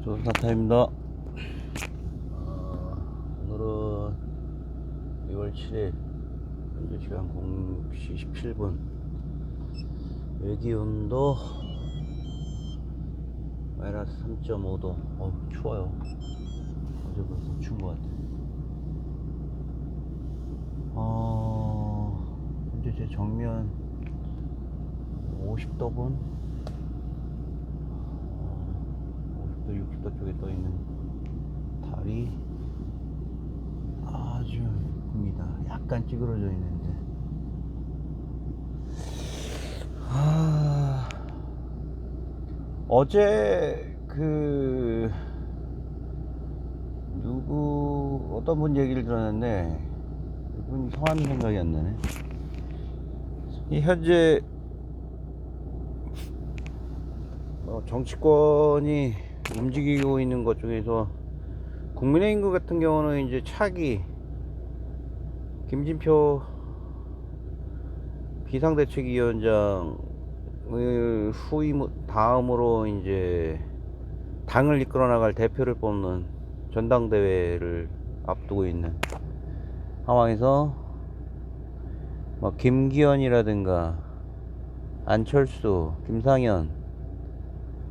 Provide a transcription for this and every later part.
조사타입니다. 오늘은 2월 7일 현재 시간 0시 17분. 외기온도 마이너스 3.5도. 추워요. 어제보다 더 추운 것 같아요. 현재 제 정면 50도분 50도 60도 쪽에 떠 있는 달이 아주 큽니다. 약간 찌그러져 있는데 어제 어떤 분 얘기를 들었는데 그분이 성함이 생각이 안 나네. 이 현재 정치권이 움직이고 있는 것 중에서 국민의힘 같은 경우는 이제 차기 김진표 비상대책위원장을 다음으로 이제 당을 이끌어 나갈 대표를 뽑는 전당대회를 앞두고 있는 상황에서 김기현이라든가 안철수, 김상현,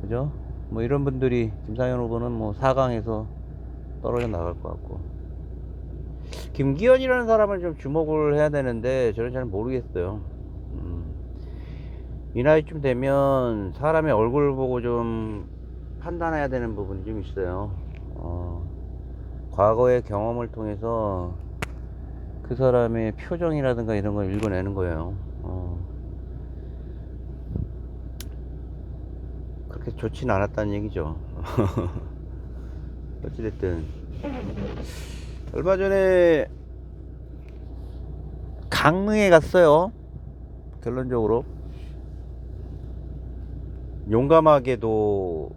그죠? 이런 분들이, 김상현 후보는 4강에서 떨어져 나갈 것 같고, 김기현이라는 사람을 좀 주목을 해야 되는데 저는 잘 모르겠어요. 이 나이쯤 되면 사람의 얼굴 보고 좀 판단해야 되는 부분이 좀 있어요. 과거의 경험을 통해서 그 사람의 표정이라든가 이런 걸 읽어내는 거예요. 그렇게 좋진 않았다는 얘기죠. 어찌됐든 얼마 전에 강릉에 갔어요. 결론적으로 용감하게도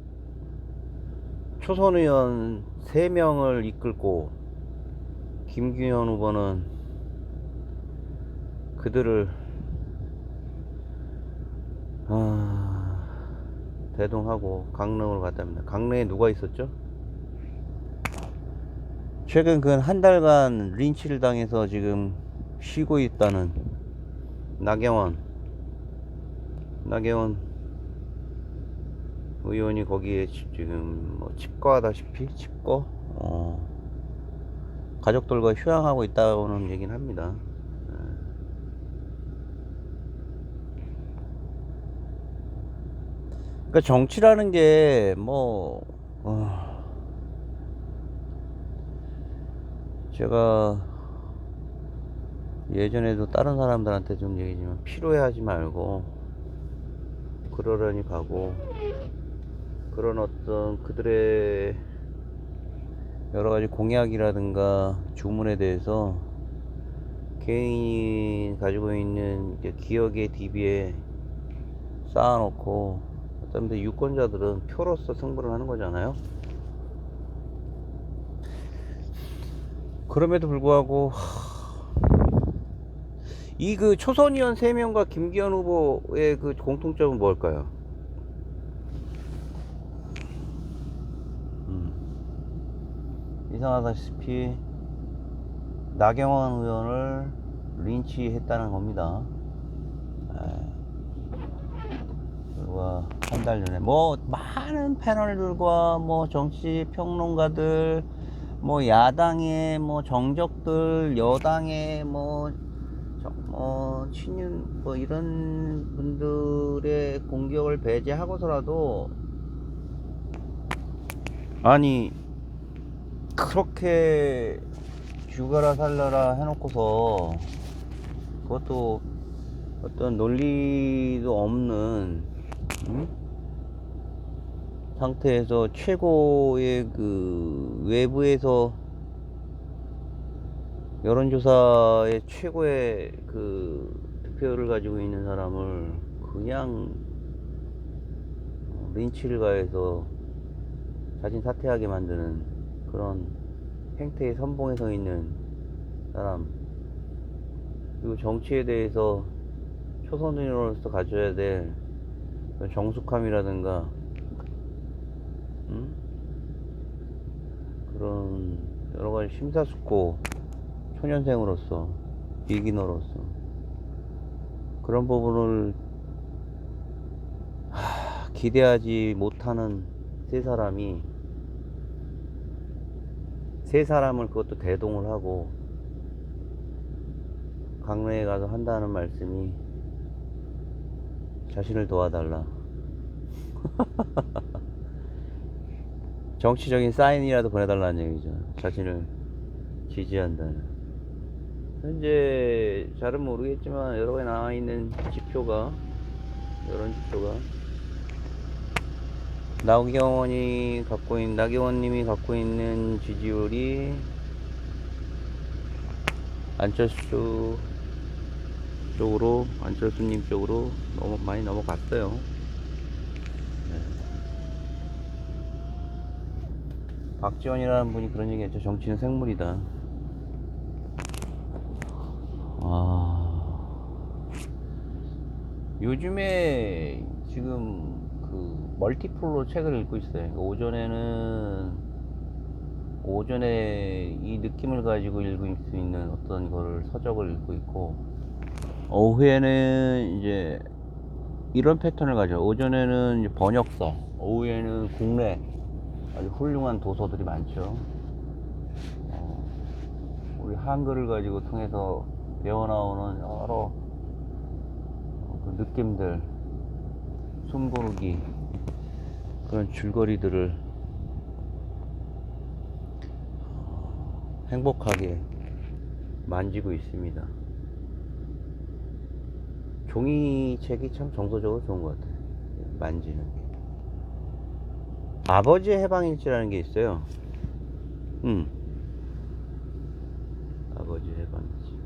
초선 의원 3명을 이끌고 김기현 후보는 그들을 대동하고 강릉으로 갔답니다. 강릉에 누가 있었죠? 최근 한 달간 린치를 당해서 지금 쉬고 있다는 나경원 의원이 거기에 지금 칩거하다시피 가족들과 휴양하고 있다고는 얘기는 합니다. 그러니까 정치라는 게 제가 예전에도 다른 사람들한테 좀 얘기지만 필요해하지 말고 그러려니 가고, 그런 어떤 그들의 여러가지 공약이라든가 주문에 대해서 개인이 가지고 있는 기억의 DB에 쌓아놓고, 그런데 유권자들은 표로서 승부를 하는 거잖아요. 그럼에도 불구하고 이 초선 의원 3명과 김기현 후보의 공통점은 뭘까요? 이상하다시피 나경원 의원을 린치했다는 겁니다. 불과 한 달 전에 많은 패널들과 정치 평론가들, 야당의 정적들, 여당의 친윤 이런 분들의 공격을 배제하고서라도, 아니 그렇게 죽어라 살려라 해놓고서 그것도 어떤 논리도 없는 상태에서 최고의 외부에서 여론조사의 최고의 득표를 가지고 있는 사람을 그냥 린치를 가해서 자진 사퇴하게 만드는 그런 행태에 선봉에 서 있는 사람, 그리고 정치에 대해서 초선 의원으로서 가져야 될 정숙함이라든가 그런 여러 가지 심사숙고 초년생으로서 비기너로서 그런 부분을 기대하지 못하는 세 사람을 그것도 대동을 하고 강릉에 가서 한다는 말씀이 자신을 도와달라. 정치적인 사인이라도 보내달라는 얘기죠. 자신을 지지한다는. 현재 잘은 모르겠지만 여러 가지 나와 있는 지표가, 이런 지표가 나경원님이 갖고 있는 지지율이 안철수님 쪽으로 너무 많이 넘어갔어요. 네. 박지원이라는 분이 그런 얘기 했죠. 정치는 생물이다. 요즘에 지금 그 멀티플로 책을 읽고 있어요. 오전에 이 느낌을 가지고 읽을 수 있는 어떤 거를 서적을 읽고 있고, 오후에는 이제 이런 패턴을 가져. 오전에는 이제 번역서, 오후에는 국내 아주 훌륭한 도서들이 많죠. 우리 한글을 가지고 통해서 배워나오는 여러 그 느낌들, 숨고르기, 그런 줄거리들을 행복하게 만지고 있습니다. 종이책이 참 정서적으로 좋은 것 같아요. 만지는 게. 아버지의 해방일지라는 게 있어요. 아버지의 해방일지.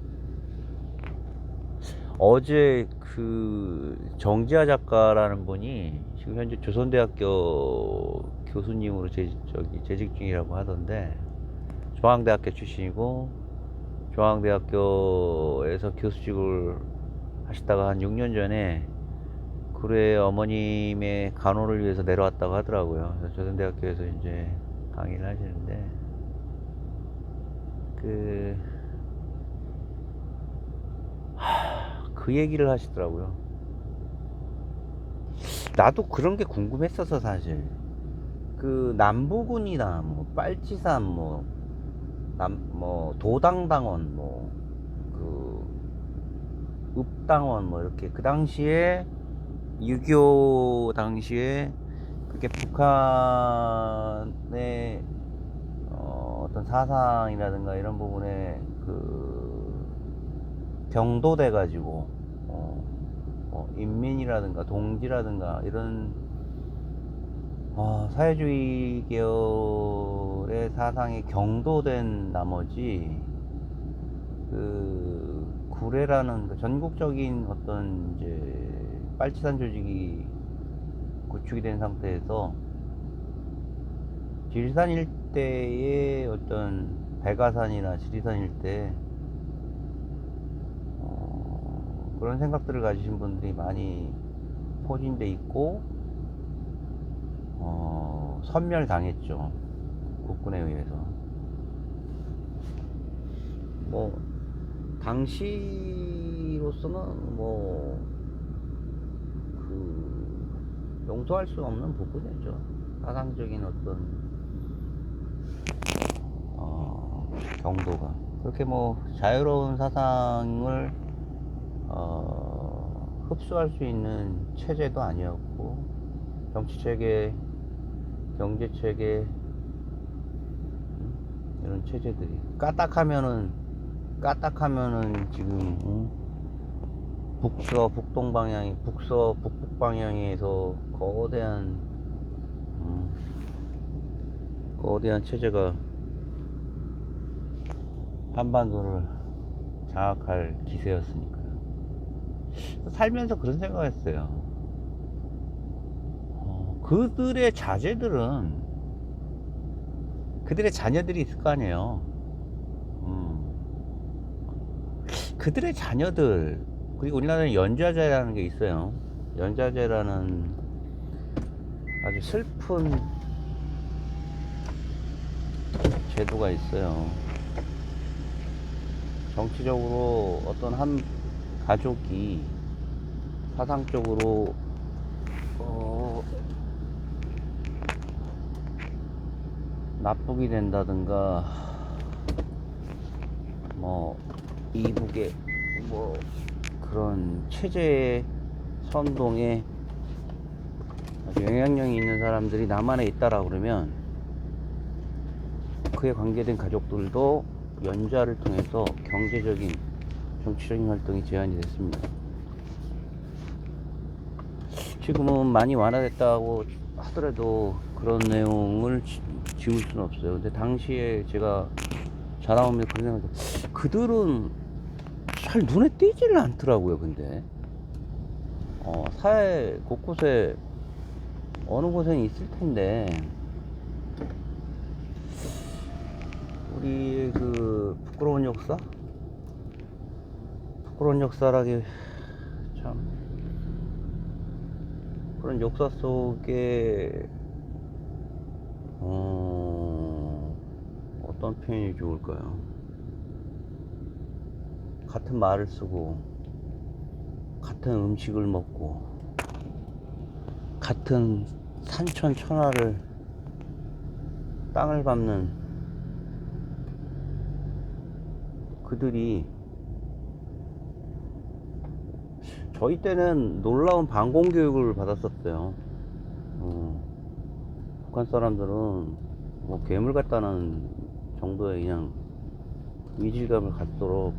어제 그 정지아 작가라는 분이 지금 현재 조선대학교 교수님으로 재직 중이라고 하던데, 중앙대학교 출신이고 중앙대학교에서 교수직을 하시다가 한 6년 전에 구례 어머님의 간호를 위해서 내려왔다고 하더라고요. 그래서 조선대학교에서 이제 강의를 하시는데, 그 얘기를 하시더라고요. 나도 그런 게 궁금했어서 사실. 그 남부군이나 뭐 빨치산 도당당원 읍당원 이렇게 그 당시에 6.25 당시에 그게 북한의 어떤 사상이라든가 이런 부분에 병도돼 가지고 인민이라든가 동지라든가 이런 사회주의 계열의 사상이 경도된 나머지 구례라는 전국적인 어떤 이제 빨치산 조직이 구축이 된 상태에서 지리산 일대의 어떤 백아산이나 지리산 일대 그런 생각들을 가지신 분들이 많이 포진돼 있고 섬멸당했죠. 국군에 의해서. 당시로서는 용서할 수 없는 부분이죠. 사상적인 어떤 경도가 그렇게 자유로운 사상을 흡수할 수 있는 체제도 아니었고, 정치체계, 경제체계, 이런 체제들이 까딱하면은 지금 북북 방향에서 거대한 체제가 한반도를 장악할 기세였으니까요. 살면서 그런 생각했어요. 그들의 자녀들이 있을 거 아니에요. 그들의 자녀들, 그리고 우리나라는 연좌제라는 게 있어요. 연좌제라는 아주 슬픈 제도가 있어요. 정치적으로 어떤 한 가족이 사상적으로 나쁘게 된다든가 뭐 이북의 뭐 그런 체제 선동에 아주 영향력이 있는 사람들이 남한에 있다라 그러면 그에 관계된 가족들도 연좌를 통해서 경제적인 정치적인 활동이 제한이 됐습니다. 지금은 많이 완화됐다고 하더라도 그런 내용을 지울 수는 없어요. 근데 당시에 제가 자라오면서 그런 생각이, 그들은 잘 눈에 띄지를 않더라고요. 근데 사회 곳곳에 어느 곳에 있을 텐데, 우리 그 부끄러운 역사? 부끄러운 역사라기 참, 그런 역사 속에 어떤 표현이 좋을까요? 같은 말을 쓰고 같은 음식을 먹고 같은 산천 천하를 땅을 밟는 그들이, 저희 때는 놀라운 반공교육을 받았었어요. 북한 사람들은 뭐 괴물 같다는 정도의 그냥 이질감을 갖도록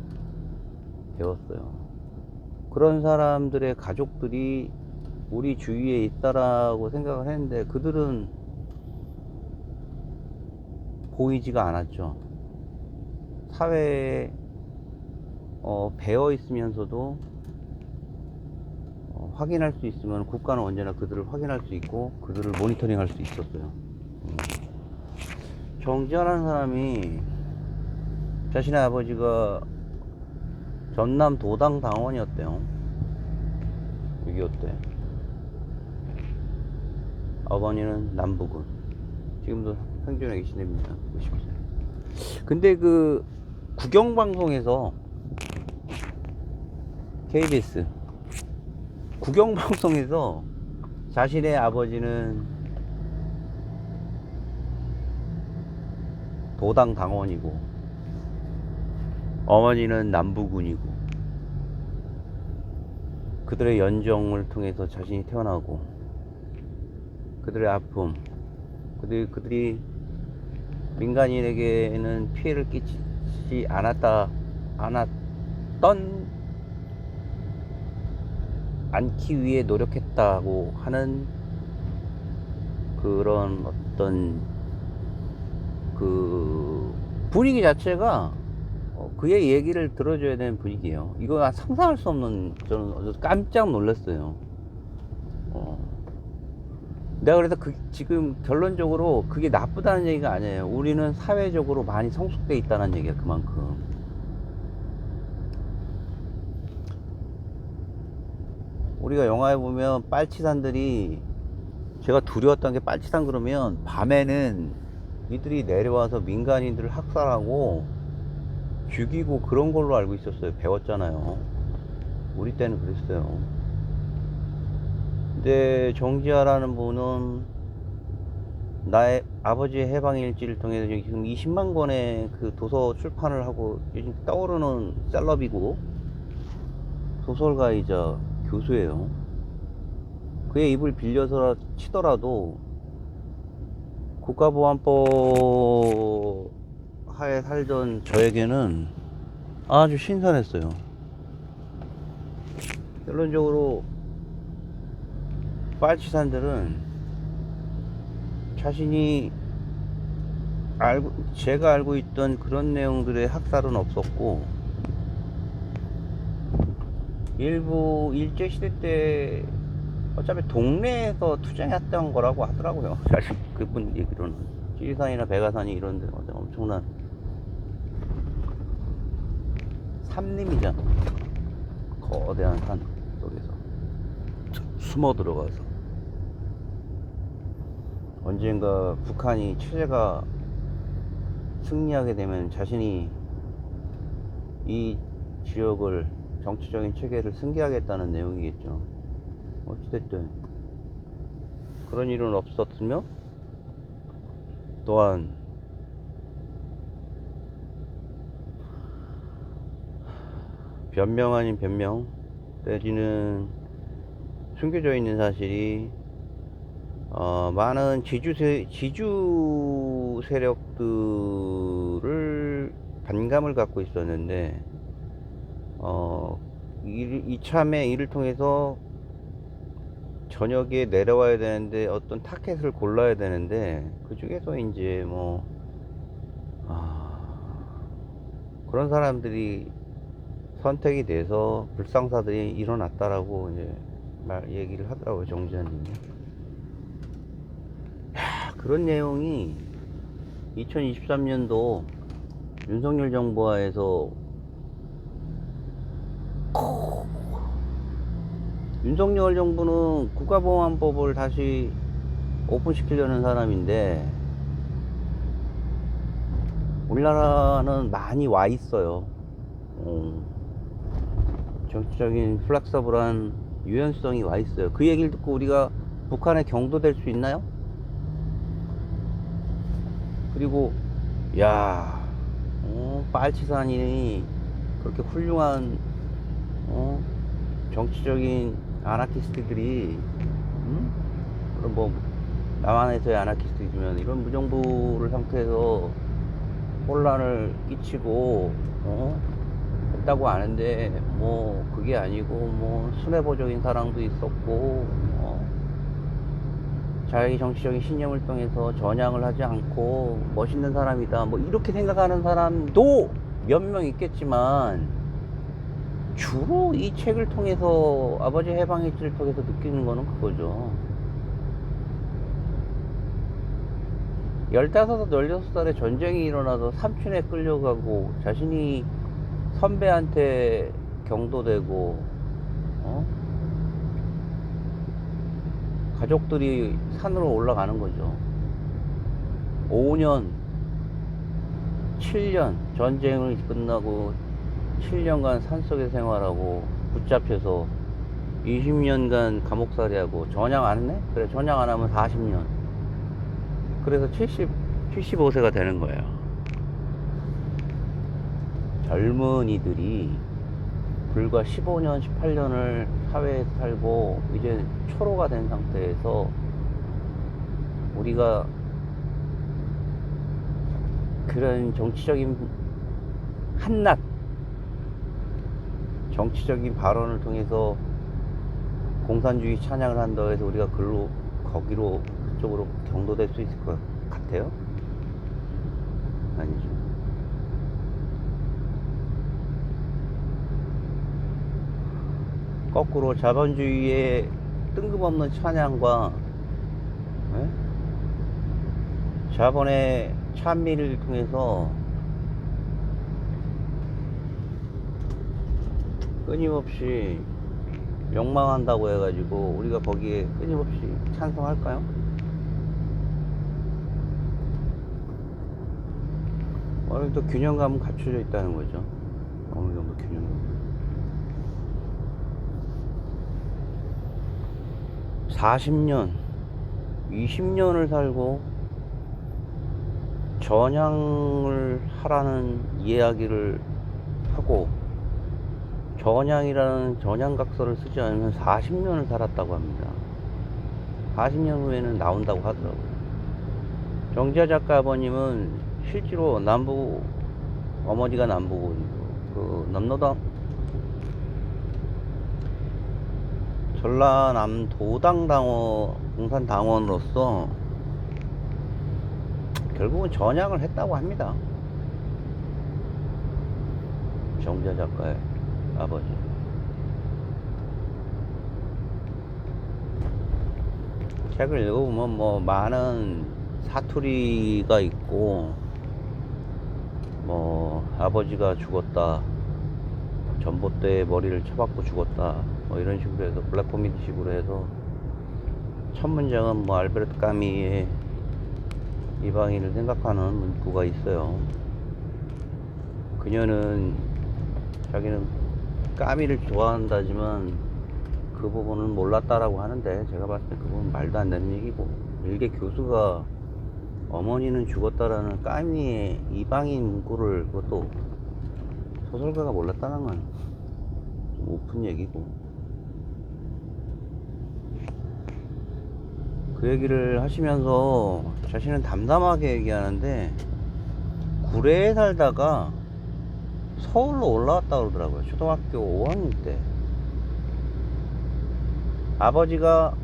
배웠어요. 그런 사람들의 가족들이 우리 주위에 있다라고 생각을 했는데 그들은 보이지가 않았죠. 사회에 배어 있으면서도 확인할 수 있으면 국가는 언제나 그들을 확인할 수 있고 그들을 모니터링 할 수 있었어요. 정지환이라는 사람이 자신의 아버지가 전남 도당 당원이었대요. 6.25 때. 어머니는 남부군. 지금도 생존해 계시답니다. 90세. 근데 그 국영방송에서, KBS 국영방송에서 자신의 아버지는 도당 당원이고 어머니는 남부군이고 그들의 연정을 통해서 자신이 태어나고 그들의 아픔, 그들이 민간인에게는 피해를 끼치지 않기 위해 노력했다고 하는 그런 어떤 그 분위기 자체가 그의 얘기를 들어줘야 되는 분위기예요. 이거 상상할 수 없는, 저는 깜짝 놀랐어요. 내가 그래서 지금 결론적으로 그게 나쁘다는 얘기가 아니에요. 우리는 사회적으로 많이 성숙돼 있다는 얘기야. 그만큼 우리가 영화에 보면 빨치산들이, 제가 두려웠던 게, 빨치산 그러면 밤에는 이들이 내려와서 민간인들을 학살하고 죽이고 그런 걸로 알고 있었어요. 배웠잖아요. 우리 때는 그랬어요. 근데 정지하라는 분은 나의 아버지의 해방일지를 통해서 지금 20만 권의 그 도서 출판을 하고 요즘 떠오르는 셀럽이고 소설가이자 교수예요. 그의 입을 빌려서 치더라도 국가보안법 하에 살던 저에게는 아주 신선했어요. 결론적으로 빨치산들은 자신이 제가 알고 있던 그런 내용들의 학살은 없었고, 일부 일제시대 때 어차피 동네에서 투쟁했던 거라고 하더라고요. 사실 그분 얘기로는 지리산이나 백아산이 이런 데 엄청난 산림이잖아. 거대한 산 속에서 숨어 들어가서 언젠가 북한이 체제가 승리하게 되면 자신이 이 지역을 정치적인 체계를 승계하겠다는 내용이겠죠. 어찌됐든 그런 일은 없었으며, 또한 변명 아닌 변명 내지는 숨겨져 있는 사실이 많은 지주 세력들을 반감을 갖고 있었는데, 이참에 이를 통해서 저녁에 내려와야 되는데 어떤 타켓을 골라야 되는데, 그 중에서 이제 그런 사람들이 선택이 돼서 불상사들이 일어났다라고 이제 얘기를 하더라고요, 정지현님이. 그런 내용이 2023년도 윤석열 정부하에서 윤석열 정부는 국가보안법을 다시 오픈시키려는 사람인데, 우리나라는 많이 와 있어요. 정치적인 플렉서블한 유연성이 와 있어요. 그 얘기를 듣고 우리가 북한에 경도될 수 있나요? 그리고 빨치산이 그렇게 훌륭한 정치적인 아나키스트들이, 그럼 뭐 남한에서의 아나키스트이지만 이런 무정부를 상태에서 혼란을 끼치고 했다고 아는데, 뭐 그게 아니고 뭐 순애보적인 사랑도 있었고, 자기 정치적인 신념을 통해서 전향을 하지 않고 멋있는 사람이다, 뭐 이렇게 생각하는 사람도 몇 명 있겠지만, 주로 이 책을 통해서, 아버지 해방일지를 통해서 느끼는 거는 그거죠. 15살, 16살에 전쟁이 일어나서 삼촌에 끌려가고, 자신이 선배한테 경도되고, 가족들이 산으로 올라가는 거죠. 5년, 7년, 전쟁을 끝나고 7년간 산속에 생활하고 붙잡혀서 20년간 감옥살이하고, 전향 안 했네? 그래, 전향 안 하면 40년. 그래서 75세가 되는 거예요. 젊은이들이 불과 15년, 18년을 사회에서 살고 이제 초로가 된 상태에서 우리가 그런 정치적인 한낱 정치적인 발언을 통해서 공산주의 찬양을 한다고 해서 우리가 거기로, 그쪽으로 경도될 수 있을 것 같아요? 아니죠. 거꾸로 자본주의의 뜬금없는 찬양과 자본의 찬미를 통해서 끊임없이 욕망한다고 해가지고 우리가 거기에 끊임없이 찬성할까요? 어느 정도 균형감은 갖춰져 있다는 거죠. 어느 정도 균형감. 40년, 20년을 살고 전향을 하라는 이야기를 하고, 전향이라는 전향각서를 쓰지 않으면 40년을 살았다고 합니다. 40년 후에는 나온다고 하더라고요. 정지하 작가 아버님은 실제로 어머니가 남부군이고, 그 남로당 전라남도당 공산당원으로서 결국은 전향을 했다고 합니다. 정지하 작가의 아버지. 책을 읽어보면 뭐 많은 사투리가 있고, 뭐 아버지가 죽었다, 전봇대에 머리를 쳐박고 죽었다, 뭐 이런 식으로 해서 블랙 코미디 식으로 해서 첫 문장은 뭐 알베르트 까미의 이방인을 생각하는 문구가 있어요. 그녀는 자기는 까미를 좋아한다지만 그 부분은 몰랐다라고 하는데, 제가 봤을 때 그 부분은 말도 안 되는 얘기고, 일개 교수가 어머니는 죽었다라는 까미의 이방인 문구를, 그것도 소설가가 몰랐다는 건 좀 오픈 얘기고, 그 얘기를 하시면서 자신은 담담하게 얘기하는데, 구례에 살다가 서울로 올라왔다 그러더라고요. 초등학교 5학년 때. 아버지가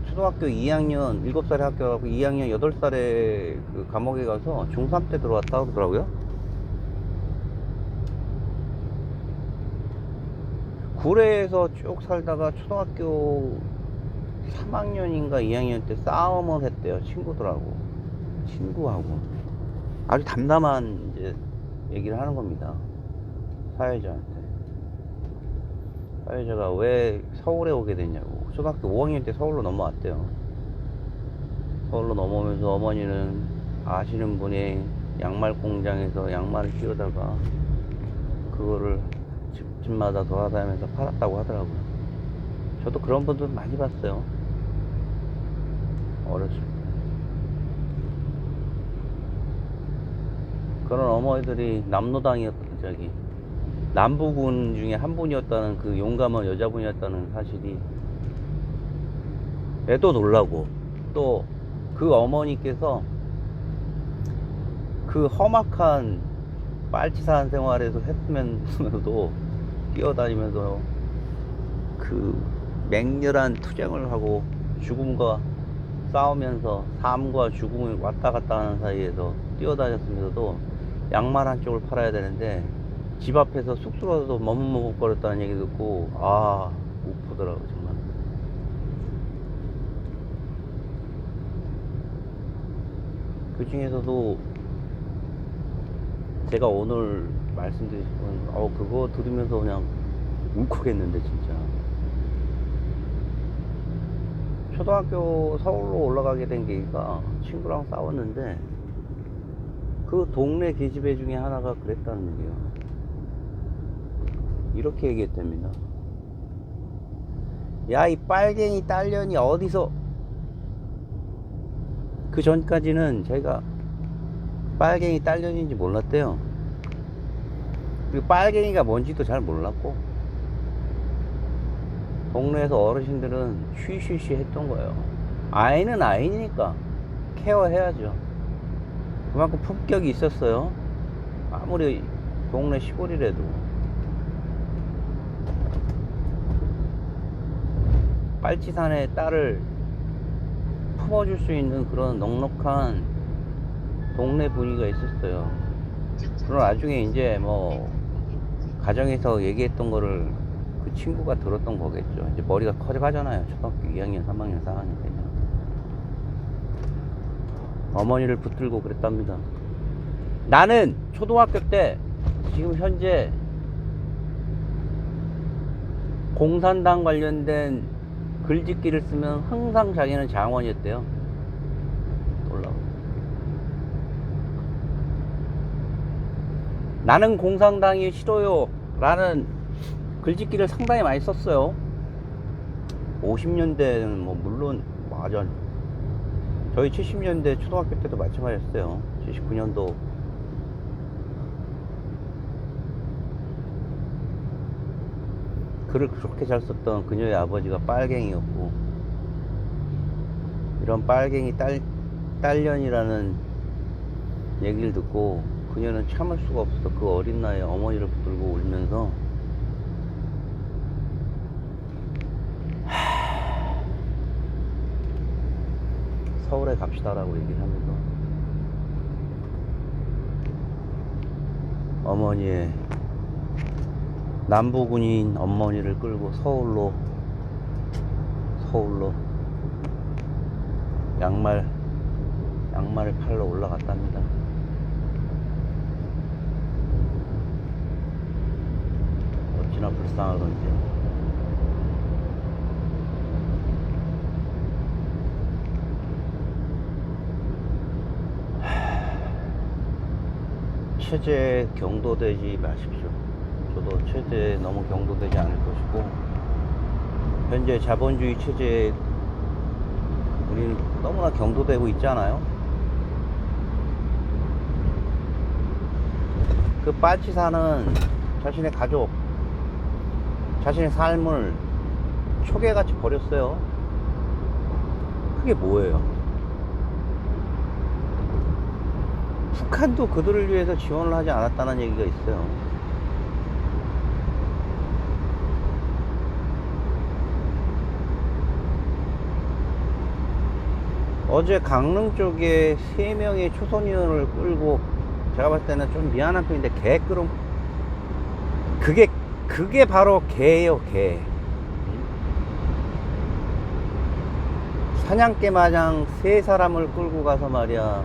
초등학교 2학년 7살에 학교 가고 2학년 8살에 그 감옥에 가서 중3 때 들어왔다 그러더라고요. 구례에서 쭉 살다가 초등학교 3학년인가 2학년 때 싸움을 했대요. 친구하고. 아주 담담한 이제 얘기를 하는 겁니다. 사회자한테. 사회자가 왜 서울에 오게 됐냐고. 초등학교 5학년 때 서울로 넘어왔대요. 서울로 넘어오면서 어머니는 아시는 분이 양말 공장에서 양말을 끼우다가 그거를 집집마다 돌아다니면서 팔았다고 하더라고요. 저도 그런 분들 많이 봤어요. 어렸을 때. 그런 어머니들이 남부군 중에 한 분이었다는, 그 용감한 여자분이었다는 사실이 애도 놀라고, 또 그 어머니께서 그 험악한 빨치산 생활에서 했으면서도 뛰어다니면서 그 맹렬한 투쟁을 하고 죽음과 싸우면서 삶과 죽음을 왔다 갔다 하는 사이에서 뛰어다녔으면서도 양말 한쪽을 팔아야 되는데 집 앞에서 쑥스러워서 머뭇머뭇거렸다는 얘기 듣고, 아, 우프더라고요 정말. 그 중에서도 제가 오늘 말씀드린 건, 그거 들으면서 그냥 울컥했는데, 진짜. 초등학교 서울로 올라가게 된 계기가 친구랑 싸웠는데, 그 동네 계집애 중에 하나가 그랬다는 얘기예요. 이렇게 얘기했답니다. 야, 이 빨갱이 딸년이 어디서. 그 전까지는 제가 빨갱이 딸년인지 몰랐대요. 그리고 빨갱이가 뭔지도 잘 몰랐고, 동네에서 어르신들은 쉬쉬쉬 했던 거예요. 아이는 아이니까 케어해야죠. 그만큼 품격이 있었어요. 아무리 동네 시골이라도. 빨치산에 딸을 품어줄 수 있는 그런 넉넉한 동네 분위기가 있었어요. 그럼 나중에 이제 뭐 가정에서 얘기했던 거를 그 친구가 들었던 거겠죠. 이제 머리가 커져가잖아요. 초등학교 2학년, 3학년, 4학년 되면. 어머니를 붙들고 그랬답니다. 나는 초등학교 때 지금 현재 공산당 관련된 글짓기를 쓰면 항상 자기는 장원이었대요. 놀라워. 나는 공산당이 싫어요 라는 글짓기를 상당히 많이 썼어요. 50년대는 뭐 물론 맞아. 저희 70년대 초등학교 때도 마찬가지였어요. 79년도 글을 그렇게 잘 썼던 그녀의 아버지가 빨갱이였고, 이런 빨갱이 딸년이라는 얘기를 듣고 그녀는 참을 수가 없어서 그 어린 나이에 어머니를 붙들고 울면서 서울에 갑시다라고 얘기를 하면서 어머니의 남부군인 어머니를 끌고 서울로 양말을 팔러 올라갔답니다. 어찌나 불쌍하던지. 체제에 경도되지 마십시오. 저도 체제에 너무 경도되지 않을 것이고, 현재 자본주의 체제에 우리는 너무나 경도되고 있잖아요. 그 빠치사는 자신의 가족, 자신의 삶을 초계같이 버렸어요. 그게 뭐예요? 북한도 그들을 위해서 지원을 하지 않았다는 얘기가 있어요. 어제 강릉 쪽에 3명의 초선의원을 끌고, 제가 봤을 때는 좀 미안한 편인데 개 끌은, 그게 바로 개예요, 개. 사냥개 마냥 3사람을 끌고 가서 말이야,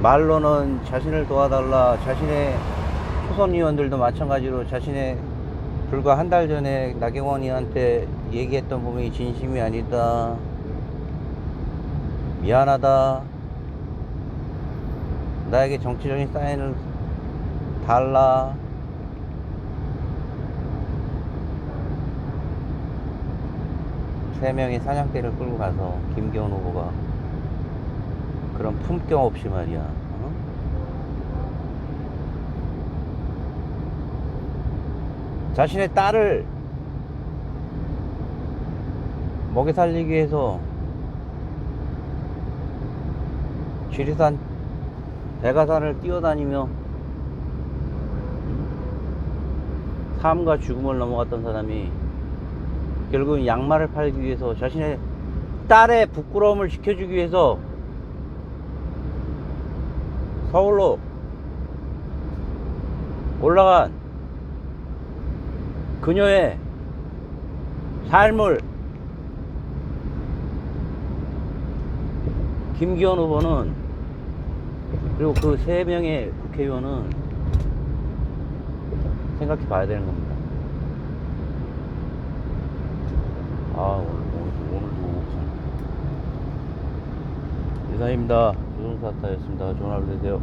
말로는 자신을 도와달라, 자신의 초선의원들도 마찬가지로 자신의 불과 한 달 전에 나경원이한테 얘기했던 부분이 진심이 아니다, 미안하다, 나에게 정치적인 사인을 달라, 세 명의 사냥개를 끌고 가서 김기현 후보가 그런 품격 없이 말이야, 자신의 딸을 먹여 살리기 위해서 지리산 대가산을 뛰어다니며 삶과 죽음을 넘어갔던 사람이 결국은 양말을 팔기 위해서, 자신의 딸의 부끄러움을 지켜주기 위해서 서울로 올라간 그녀의 삶을 김기현 후보는, 그리고 그 3명의 국회의원은 생각해 봐야 되는 겁니다. 오늘도 이상입니다. 조선사타였습니다. 좋은 하루 되세요.